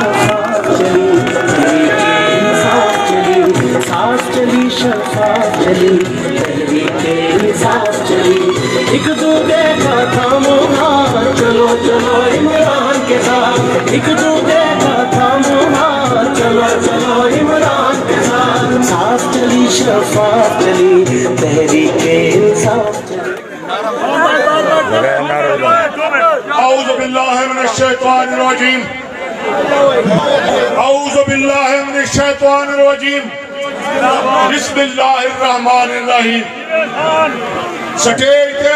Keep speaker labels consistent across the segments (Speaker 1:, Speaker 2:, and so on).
Speaker 1: शफात चली, तहरीके इंसाफ चली, साफ चली शफात चली, तहरीके इंसाफ चली। एक दूजे का थामो हाथ, चलो चलो इमरान के साथ, एक दूजे का थामो हाथ, चलो चलो इमरान के साथ। साफ चली शफात चली, तहरीके इंसाफ चली।
Speaker 2: औज़ु बिल्लाहि मिनश शैतानिर रजीम, औज़ु बिल्लाहि मिनश शैतानिर रजीम, बिस्मिल्लाहिर रहमानिर रहीम। स्टेज ते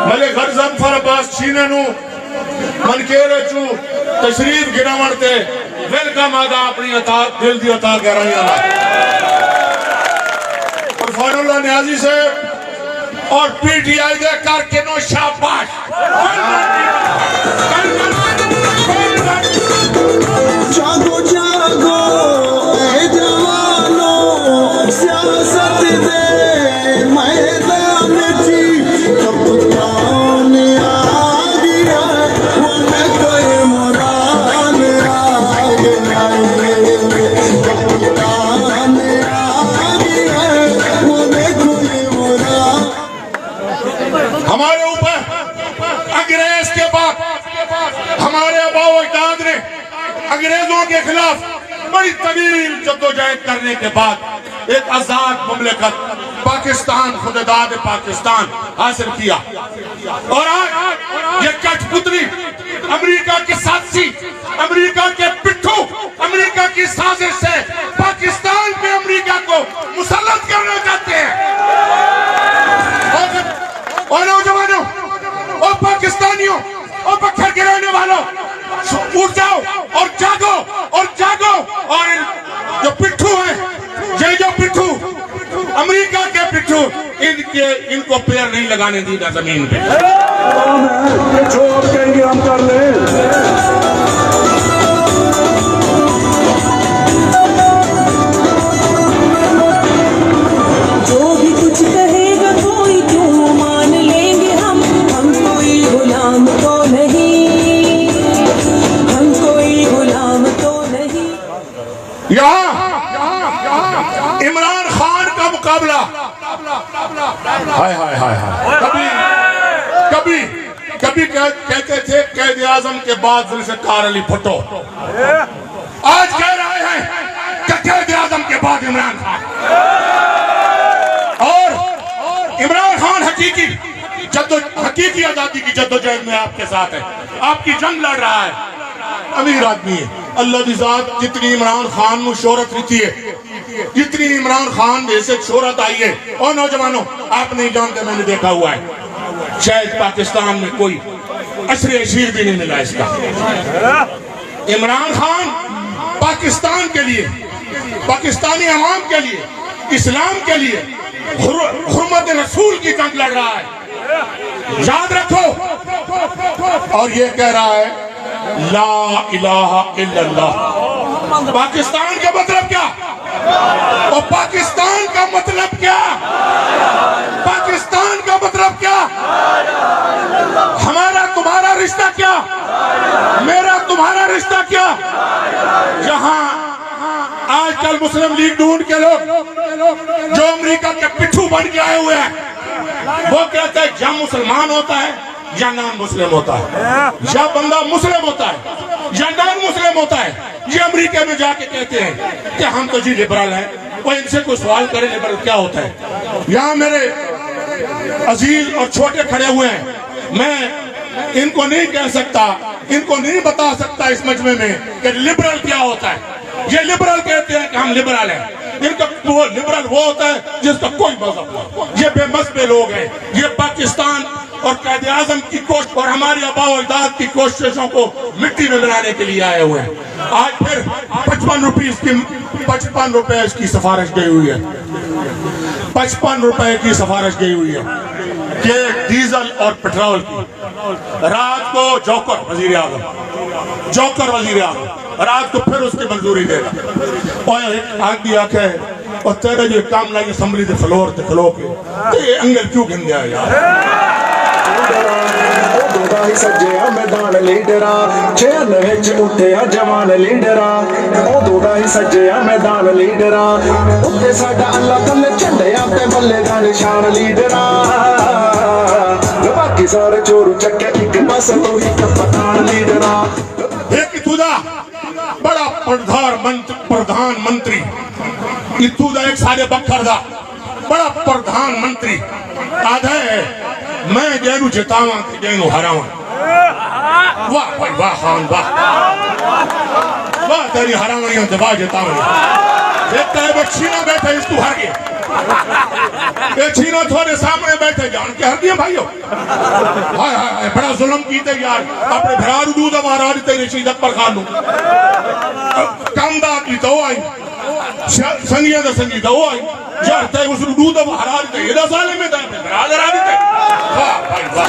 Speaker 2: मले गज़नफर अब्बास चीने नु मन के रचू तशरीफ गिरावण ते वेलकम आदा अपनी अता दिल दी अता कराई आला फरमानुल्लाह नियाज़ी से और पीटीआई दे करके नो शाबाश।
Speaker 3: जागो जागो ए जवानो, सियासत दे मैदान जी कप्तान आ गया, वो मैं कोई मुरान आ गया, कप्तान आ गया, वो मैं कोई मुरान।
Speaker 2: हमारे ऊपर अंग्रेज के बाद हमारे आबाओ अजदाद ने अंग्रेजों के खिलाफ बड़ी तवील जद्दोजहद करने के बाद एक आजाद मुमलिकत पाकिस्तान, खुदेदाद पाकिस्तान हासिल किया। और आज ये कठपुतली अमेरिका के साथी, अमेरिका के पिट्ठू, अमेरिका की साजिश से पाकिस्तान पे अमेरिका को मुसल्लत करना चाहते हैं। और नौजवानों और पाकिस्तानियों और पत्थर गिराने वालों, उठ जाओ और जागो और जागो। और जो पिट्ठू है, ये जो पिट्ठू अमेरिका के पिट्ठू, इनको पैर नहीं लगाने देगा जमीन पे।
Speaker 4: जो आप कहेंगे हम कर लें।
Speaker 5: जो भी कुछ कहेगा कोई क्यों मान लेंगे हम कोई गुलाम तो नहीं, हम कोई गुलाम तो नहीं।
Speaker 2: यहाँ इमरान खान का मुकाबला हाय हाय हाय हाय। कभी कभी कहते थे कैद आजम के बाद जुल्फ़िकार अली भुट्टो, आज कह रहे हैं कि कैद आजम के बाद इमरान खान। और इमरान खान हकीकी आजादी की जद्दोजहद में आपके साथ है, आपकी जंग लड़ रहा है। अमीर आदमी है, अल्लाह दी जात जितनी इमरान खान को शोहरत रहती है, जितनी इमरान खान जैसे शोहरत आई है। और नौजवानों, आप नहीं जानते, मैंने देखा हुआ है, शायद पाकिस्तान में कोई असर अशीर भी नहीं मिला इसका। इमरान खान पाकिस्तान के लिए, पाकिस्तानी अवाम के लिए, इस्लाम के लिए हुर्मत रसूल की जंग लड़ रहा है, याद रखो। और ये कह रहा है ला इलाहा इल्लल्लाह। पाकिस्तान का मतलब क्या? और पाकिस्तान का मतलब क्या? पाकिस्तान का मतलब क्या? हमारा तुम्हारा रिश्ता क्या? मेरा तुम्हारा रिश्ता क्या? यहाँ आजकल मुस्लिम लीग ढूंढ के लोग जो अमेरिका के पिट्ठू बन के आए हुए हैं, वो कहते हैं या मुसलमान होता है या नॉन मुस्लिम होता है, या बंदा मुस्लिम होता है या नॉन मुस्लिम होता है। ये अमेरिका में जाके कहते हैं कि हम तो जी लिबरल हैं। वो इनसे कोई सवाल करे लिबरल क्या होता है। यहाँ मेरे अजीज और छोटे खड़े हुए हैं, मैं इनको नहीं कह सकता, इनको नहीं बता सकता इस मजमे में कि लिबरल क्या होता है। ये लिबरल कहते हैं कि हम लिबरल हैं, इनका वो लिबरल वो होता है जिसका कोई मजहब हो। ये बेमज़हब लोग हैं। ये पाकिस्तान और कायदे आज़म की कोशिश और हमारी आबाओ अजदाद की कोशिशों को मिट्टी में मिलाने के लिए आए हुए हैं। आज फिर 55 रुपए की सिफारिश गई हुई है, 55 रुपए की सिफारिश गई हुई है कि डीजल और पेट्रोल की। रात को जोकर वजीर आजम रात को फिर उसकी मंजूरी देगा। और एक आदमी आके और तेरे जो काम लगे असम्बली के फ्लोर ते खलो के, ये अंगल क्यों गिन गया यार?
Speaker 4: ਦਾ ਹੀ ਸੱਜਿਆ ਮੈਦਾਨ ਲੀਡਰਾ 96 ਵਿੱਚ ਉੱਠਿਆ ਜਵਾਨ ਲੀਡਰਾ ਉਦੋਂ ਦਾ ਹੀ ਸੱਜਿਆ ਮੈਦਾਨ ਲੀਡਰਾ ਉੱਤੇ ਸਾਡਾ ਅੱਲਾ ਥੱਲੇ ਝੰਡਿਆਂ ਤੇ ਬੱਲੇ ਦਾ ਨਿਸ਼ਾਨ ਲੀਡਰਾ ਬਾਕੀ ਸਾਰੇ ਚੋਰੂ ਚੱਕੇ ਇੱਕ ਬਸ ਤੂੰ ਹੀ ਕਪਤਾਨ ਲੀਡਰਾ
Speaker 2: एक इथू दा बड़ा प्रधानमंत्री इथू दा एक सारे बखर दा बड़ा प्रधानमंत्री आधा है मैं जैनू जितावा कि जैनू हरावा वाह भाई वाह खान वाह वाह तेरी हरावणी ते वाह जितावणी देखता है वो छीना बैठे इस तू हार गया ये छीना थोड़े सामने बैठे जान के हर दिया भाइयों हाय हाय हाय बड़ा जुल्म कीते यार अपने भरारू दूध महाराज तेरे शहीद अकबर खान कामदा की तो आई संगिया दा संगी तो आई यार ते उस दूध महाराज ते एदा साले में दा भरा दे ते वाह भाई वाह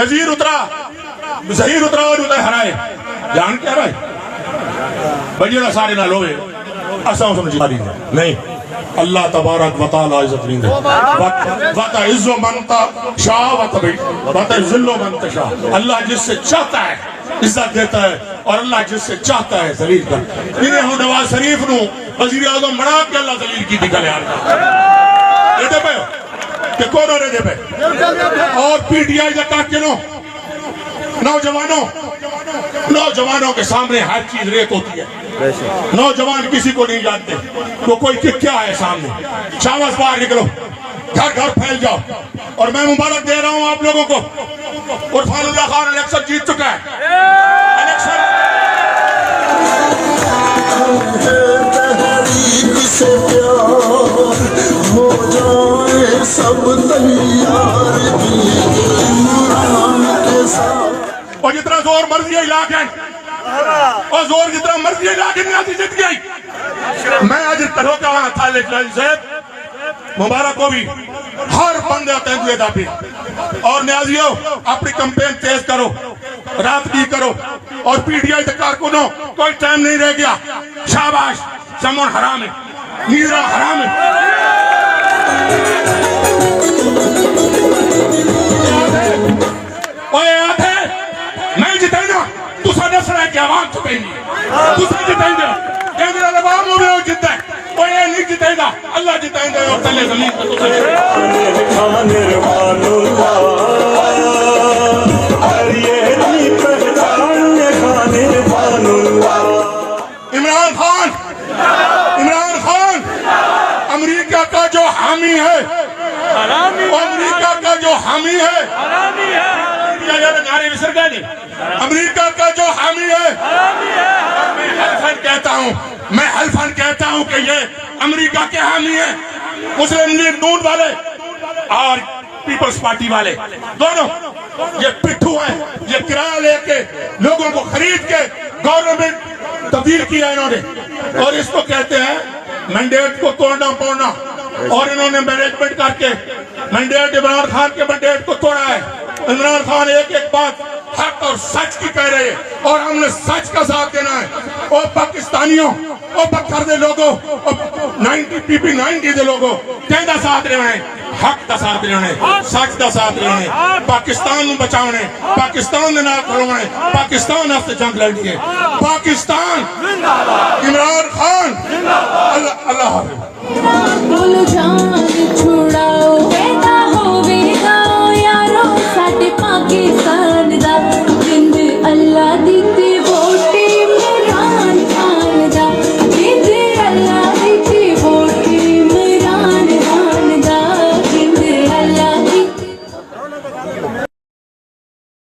Speaker 2: नजीर उतरा जहीर उतरा और उदय हराए जान क्या भाई बजरा सारे ना लोगे असा समझ नहीं अल्लाह तबारक व तआला इज्जत नहीं दे वत इज्जो मनता शाह वत जिल्लो मनता शाह अल्लाह जिससे चाहता है इज्जत देता है और अल्लाह जिससे चाहता है जलील कर इन्हें हम नवाज शरीफ नु वजीर आजम बना के अल्लाह जलील की दिखा यार दे पे कि कौन हो रहे पे और पीटीआई का काकिनो नौजवानों के सामने हर चीज रेत होती है नौजवान किसी को नहीं जानते तो कोई क्या है सामने शाबाश बाहर निकलो घर घर फैल जाओ और मैं मुबारक दे रहा हूं आप लोगों को उर्फानुल्लाह खान इलेक्शन जीत चुका है इलेक्शन
Speaker 3: तहरीक से प्यार हो जाए सब तैयार इमरान के साथ
Speaker 2: और जितना जोर मर्जी है इलाके और जोर जितना मर्जी है इलाके में आती जीत गई मैं आज करो का वहां था साहब मुबारक को भी हर बंदे आते हुए दापी और न्याजियों अपनी कंपेन तेज करो रात की करो और पीटीआई तक कारकुनों कोई टाइम नहीं रह गया शाबाश समन हराम है नीरा हराम है याद है मैं जितेगा तुसा दसना कि आवाम चुकेगी तुसा जितेगा केंद्र अवाम हो गए जितना वो ये नहीं जितेगा अल्लाह जितेगा और तले जमीन पे तुसा इमरान खान अमेरिका का जो हामी है अमेरिका का जो हामी है नारे विसर गए नहीं अमेरिका का जो हामी है मैं हल्फन कहता हूं कि ये अमेरिका के हामी है मुस्लिम लीग नून वाले और पीपल्स पार्टी वाले दोनों ये पिट्ठू हैं ये किराया लेके लोगों को खरीद के गवर्नमेंट तब्दील किया इन्होंने और इसको कहते हैं मैंडेट को तोड़ना पोड़ना और इन्होंने मैनेजमेंट करके मैंडेट इमरान खान के मैंडेट को तोड़ा है इमरान खान एक एक बात हक और सच की कह रहे हैं और हमने सच का साथ देना है और पाकिस्तानियों और पत्थर दे लोगों 90 पीपी 90 दे लोगों कहना साथ देना है हक का साथ देना है सच का साथ देना है पाकिस्तान में बचाने पाकिस्तान ने ना खड़ोना है पाकिस्तान आपसे जंग लड़नी है पाकिस्तान इमरान खान अल्लाह हाफिज़